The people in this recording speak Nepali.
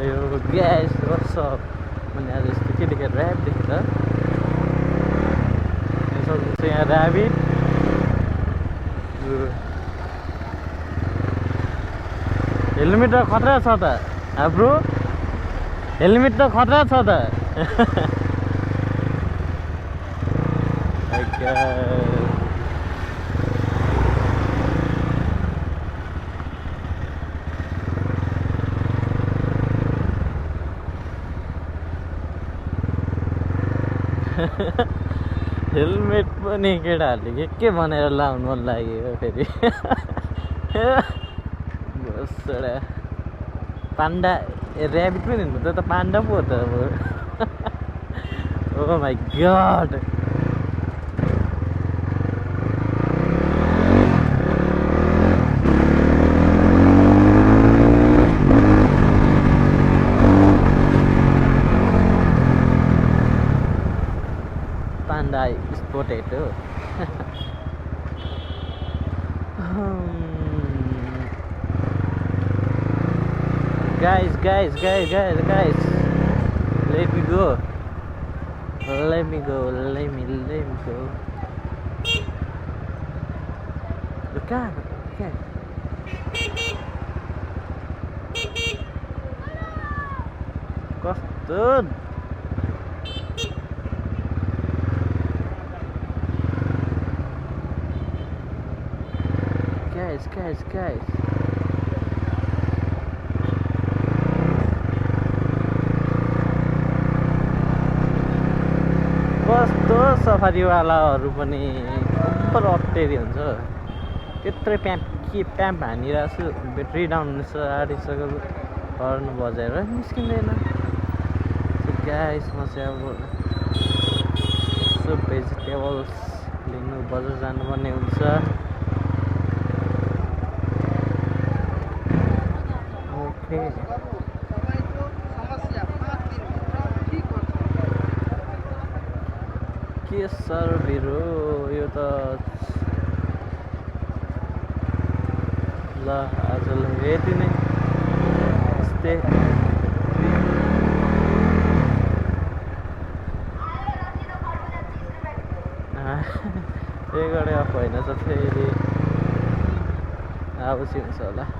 यो ग्यास वर्ष मैले आज यस्तो के देखेँ ऱ्याब देखेँ त यहाँ ऱ्याबिट हेलमेट त खतरा छ त ब्रो हेलमेट त खतरा छ त हेलमेट पनि केटाहरूले के भनेर लाउनु मन लाग्यो फेरि पान्डा ऱ्याबिट पनि हुनु त पान्डा पो हो त अब oh my God Panda is potato. Guys, let me go. Let me go. The car. Okay. Custard. Guys. कस्तो सफारीवालाहरू पनि नम्बर अप्ठ्यारी हुन्छ त्यत्रै प्याम्प हानिरहेको छु ब्याट्री डाउन हुन्छ आँटिसक्यो हर्न बजाएर निस्किँदैन गाइस म चाहिँ अब यसो भेजिटेबल्स लिनु बजार जानुपर्ने हुन्छ के सर्भिरो यो त ल आजलाई यति नै यस्तै एक अफ होइन त फेरि आउँछ होला